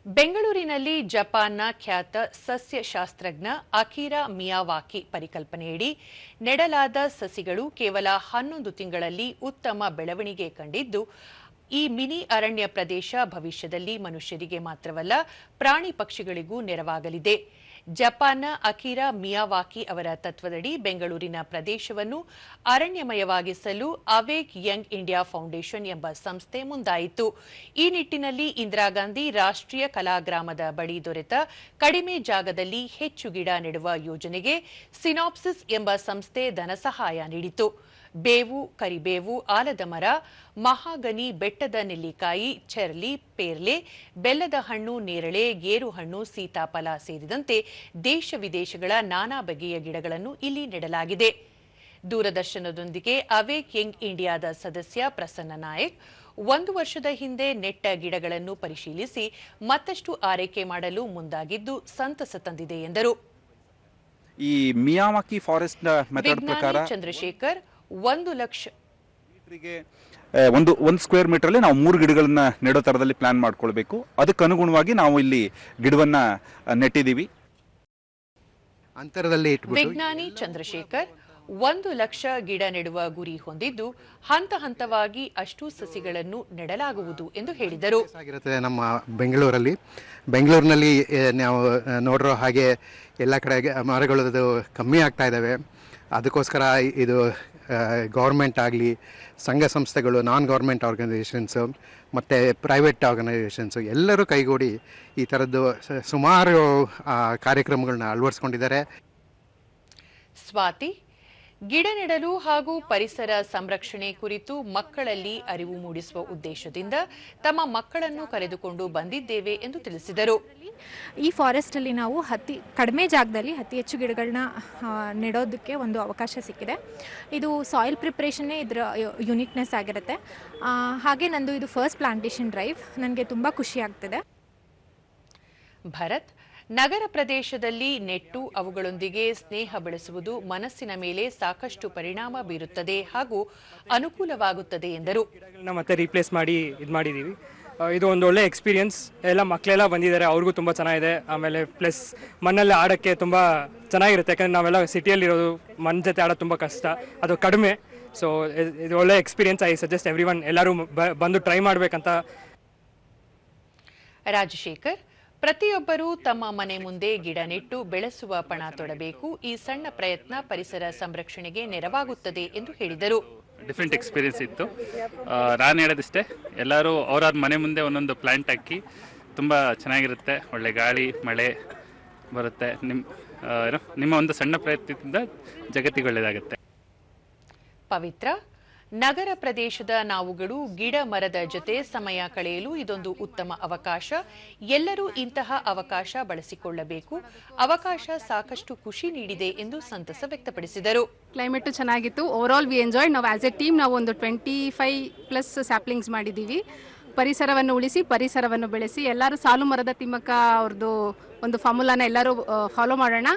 ಬೆಂಗಳೂರಿನಲ್ಲಿ ಜಪಾನ್ನ ಖ್ಯಾತ ಸಸ್ಯಶಾಸ್ತ್ರಜ್ಞ ಅಕಿರಾ ಮಿಯಾವಾಕಿ ಪರಿಕಲ್ಪನೆಯಡಿ ನೆಡಲಾದ ಸಸಿಗಳು ಕೇವಲ 11 ತಿಂಗಳಲ್ಲಿ ಉತ್ತಮ ಬೆಳವಣಿಗೆ ಕಂಡಿದ್ದು, ಈ ಮಿನಿ ಅರಣ್ಯ ಪ್ರದೇಶ ಭವಿಷ್ಯದಲ್ಲಿ ಮನುಷ್ಯರಿಗೆ ಮಾತ್ರವಲ್ಲ ಪ್ರಾಣಿ ಪಕ್ಷಿಗಳಿಗೂ ನೆರವಾಗಲಿದೆ. ಜಪಾನ್ನ ಅಕಿರಾ ಮಿಯಾವಾಕಿ ಅವರ ತತ್ವದಡಿ ಬೆಂಗಳೂರಿನ ಪ್ರದೇಶವನ್ನು ಅರಣ್ಯಮಯವಾಗಿಸಲು ಅವೇಕ್ ಯಂಗ್ ಇಂಡಿಯಾ ಫೌಂಡೇಶನ್ ಎಂಬ ಸಂಸ್ಥೆ ಮುಂದಾಯಿತು. ಈ ನಿಟ್ಟಿನಲ್ಲಿ ಇಂದಿರಾ ಗಾಂಧಿ ರಾಷ್ಟ್ರೀಯ ಕಲಾಗ್ರಾಮದ ಬಳಿ ದೊರೆತ ಕಡಿಮೆ ಜಾಗದಲ್ಲಿ ಹೆಚ್ಚು ಗಿಡ ನೆಡುವ ಯೋಜನೆಗೆ ಸಿನಾಪ್ಸಿಸ್ ಎಂಬ ಸಂಸ್ಥೆ ಧನಸಹಾಯ ನೀಡಿತು. ಬೇವು, ಕರಿಬೇವು, ಆಲದ ಮರ, ಮಹಾಗನಿ, ಬೆಟ್ಟದ ನೆಲ್ಲಿಕಾಯಿ, ಚೆರ್ಲಿ, ಪೇರ್ಲೆ, ಬೆಲ್ಲದ ಹಣ್ಣು, ನೇರಳೆ, ಗೇರು ಹಣ್ಣು, ಸೀತಾಫಲ ಸೇರಿದಂತೆ ದೇಶ ವಿದೇಶಗಳ ನಾನಾ ಬಗೆಯ ಗಿಡಗಳನ್ನು ಇಲ್ಲಿ ನೆಡಲಾಗಿದೆ. ದೂರದರ್ಶನದೊಂದಿಗೆ ಅವೇಕ್ ಯಂಗ್ ಇಂಡಿಯಾದ ಸದಸ್ಯ ಪ್ರಸನ್ನ ನಾಯಕ್ 1 ವರ್ಷದ ಹಿಂದೆ ನೆಟ್ಟ ಗಿಡಗಳನ್ನು ಪರಿಶೀಲಿಸಿ ಮತ್ತಷ್ಟು ಆರೈಕೆ ಮಾಡಲು ಮುಂದಾಗಿದ್ದು ಸಂತಸ ತಂದಿದೆ ಎಂದರು. ಈ ಮಿಯಾವಾಕಿ ಫಾರೆಸ್ಟ್ ಮೆಥಡ್ ಪ್ರಕಾರ ಚಂದ್ರಶೇಖರ್ 1 ಲಕ್ಷ ಒಂದು ಸ್ಕ್ವೇರ್ ಮೀಟರ್ ಅಲ್ಲಿ ನಾವು 3 ಗಿಡಗಳನ್ನ ನೆಡೋ ತರದಲ್ಲಿ ಪ್ಲಾನ್ ಮಾಡ್ಕೊಳ್ಬೇಕು. ಅದಕ್ಕೆ ಅನುಗುಣವಾಗಿ ನಾವು ಇಲ್ಲಿ ಗಿಡವನ್ನ ನೆಟ್ಟಿದ್ದೀವಿ. ಅಂತರದಲ್ಲಿ ವಿಜ್ಞಾನಿ ಚಂದ್ರಶೇಖರ್ 1 ಲಕ್ಷ ಗಿಡ ನೆಡುವ ಗುರಿ ಹೊಂದಿದ್ದು ಹಂತ ಹಂತವಾಗಿ ಅಷ್ಟು ಸಸಿಗಳನ್ನು ನೆಡಲಾಗುವುದು ಎಂದು ಹೇಳಿದರು. ನಮ್ಮ ಬೆಂಗಳೂರಿನಲ್ಲಿ ನಾವು ನೋಡಿರೋ ಹಾಗೆ ಎಲ್ಲ ಕಡೆ ಮರಗಳು ಕಮ್ಮಿ ಆಗ್ತಾ ಇದ್ದಾವೆ. ಅದಕ್ಕೋಸ್ಕರ ಇದು ಗೌರ್ಮೆಂಟ್ ಆಗಲಿ, ಸಂಘ ಸಂಸ್ಥೆಗಳು, ನಾನ್ ಗೌರ್ಮೆಂಟ್ ಆರ್ಗನೈಸೇಷನ್ಸು ಮತ್ತು ಪ್ರೈವೇಟ್ ಆರ್ಗನೈಸೇಷನ್ಸು ಎಲ್ಲರೂ ಕೈಗೂಡಿ ಈ ಥರದ್ದು ಸುಮಾರು ಕಾರ್ಯಕ್ರಮಗಳನ್ನ ಅಳವಡಿಸ್ಕೊಂಡಿದ್ದಾರೆ. ಸ್ವಾತಿ ಗಿಡ ನೆಡಲು ಹಾಗೂ ಪರಿಸರ ಸಂರಕ್ಷಣೆ ಕುರಿತು ಮಕ್ಕಳಲ್ಲಿ ಅರಿವು ಮೂಡಿಸುವ ಉದ್ದೇಶದಿಂದ ತಮ್ಮ ಮಕ್ಕಳನ್ನು ಕರೆದುಕೊಂಡು ಬಂದಿದ್ದೇವೆ ಎಂದು ತಿಳಿಸಿದರು. ಈ ಫಾರೆಸ್ಟ್ ಅಲ್ಲಿ ನಾವು ಕಡಿಮೆ ಜಾಗದಲ್ಲಿ ಅತಿ ಹೆಚ್ಚು ಗಿಡಗಳನ್ನ ನೆಡೋದಕ್ಕೆ ಒಂದು ಅವಕಾಶ ಸಿಕ್ಕಿದೆ. ಇದು ಸಾಯಿಲ್ ಪ್ರಿಪ್ರೇಷನ್ನೇ ಇದರ ಯುನಿಕ್ನೆಸ್ ಆಗಿರುತ್ತೆ. ಹಾಗೆ ನಂದು ಇದು ಫಸ್ಟ್ ಪ್ಲಾಂಟೇಶನ್ ಡ್ರೈವ್. ನನಗೆ ತುಂಬ ಖುಷಿ ಆಗ್ತಿದೆ. ಭರತ್ ನಗರ ಪ್ರದೇಶದಲ್ಲಿ ನೆಟ್ಟು ಅವುಗಳೊಂದಿಗೆ ಸ್ನೇಹ ಬೆಳೆಸುವುದು ಮನಸ್ಸಿನ ಮೇಲೆ ಸಾಕಷ್ಟು ಪರಿಣಾಮ ಬೀರುತ್ತದೆ ಹಾಗೂ ಅನುಕೂಲವಾಗುತ್ತದೆ ಎಂದರು. ಮತ್ತೆ ರೀಪ್ಲೇಸ್ ಮಾಡಿ ಮಾಡಿದೀವಿ. ಇದು ಒಂದು ಒಳ್ಳೆ ಎಕ್ಸ್ಪೀರಿಯನ್ಸ್. ಎಲ್ಲ ಮಕ್ಕಳೆಲ್ಲ ಬಂದಿದ್ದಾರೆ, ಅವ್ರಿಗೂ ತುಂಬ ಚೆನ್ನಾಗಿದೆ. ಆಮೇಲೆ ಪ್ಲಸ್ ಮಣ್ಣಲ್ಲಿ ಆಡೋಕ್ಕೆ ತುಂಬ ಚೆನ್ನಾಗಿರುತ್ತೆ. ಯಾಕಂದರೆ ನಾವೆಲ್ಲ ಸಿಟಿಯಲ್ಲಿರೋದು, ಮಣ್ಣು ಜೊತೆ ಆಡೋದು ತುಂಬ ಕಷ್ಟ, ಅದು ಕಡಿಮೆ. ಸೊ ಇದು ಒಳ್ಳೆ ಎಕ್ಸ್ಪೀರಿಯನ್ಸ್. ಐ ಸಜೆಸ್ಟ್ ಎವ್ರಿವನ್ ಎಲ್ಲರೂ ಬಂದು ಟ್ರೈ ಮಾಡಬೇಕಂತ. ರಾಜಶೇಖರ್ ಪ್ರತಿಯೊಬ್ಬರೂ ತಮ್ಮ ಮನೆ ಮುಂದೆ ಗಿಡ ನೆಟ್ಟು ಬೆಳೆಸುವ ಪಣ ತೊಡಬೇಕು. ಈ ಸಣ್ಣ ಪ್ರಯತ್ನ ಪರಿಸರ ಸಂರಕ್ಷಣೆಗೆ ನೆರವಾಗುತ್ತದೆ ಎಂದು ಹೇಳಿದರು. ಡಿಫ್ರೆಂಟ್ ಎಕ್ಸ್ಪೀರಿಯನ್ಸ್ ಇತ್ತು. ನಾನು ಹೇಳೋದಿಷ್ಟೇ, ಎಲ್ಲರೂ ಅವ್ರವ್ರ ಮನೆ ಮುಂದೆ ಒಂದೊಂದು ಪ್ಲಾಂಟ್ ಹಾಕಿ ತುಂಬ ಚೆನ್ನಾಗಿರುತ್ತೆ. ಒಳ್ಳೆ ಗಾಳಿ, ಮಳೆ ಬರುತ್ತೆ. ನಿಮ್ಮ ಒಂದು ಸಣ್ಣ ಪ್ರಯತ್ನದಿಂದ ಜಗತ್ತಿಗೆ ಒಳ್ಳೆಯದಾಗುತ್ತೆ. ಪವಿತ್ರ ನಗರ ಪ್ರದೇಶದ ನಾವುಗಳು ಗಿಡ ಮರದ ಜೊತೆ ಸಮಯ ಕಳೆಯಲು ಇದೊಂದು ಉತ್ತಮ ಅವಕಾಶ. ಎಲ್ಲರೂ ಇಂತಹ ಅವಕಾಶ ಬಳಸಿಕೊಳ್ಳಬೇಕು. ಅವಕಾಶ ಸಾಕಷ್ಟು ಖುಷಿ ನೀಡಿದೆ ಎಂದು ಸಂತಸ ವ್ಯಕ್ತಪಡಿಸಿದರು. ಕ್ಲೈಮೇಟ್ ಚೆನ್ನಾಗಿತ್ತು. Over all we enjoy. ನಾವು ಆಸ್ ಎ ಟೀಮ್ ನಾವು ಒಂದು 25+ ಸ್ಯಾಪ್ಲಿಂಗ್ಸ್ ಮಾಡಿದ್ದೀವಿ. ಪರಿಸರವನ್ನು ಉಳಿಸಿ, ಪರಿಸರವನ್ನು ಬೆಳೆಸಿ, ಎಲ್ಲರೂ ಸಾಲು ಮರದ ತಿಮ್ಮಕ್ಕ ಅವ್ರದ್ದು ಒಂದು ಫಾರ್ಮುಲಾನ ಎಲ್ಲರೂ ಫಾಲೋ ಮಾಡೋಣ.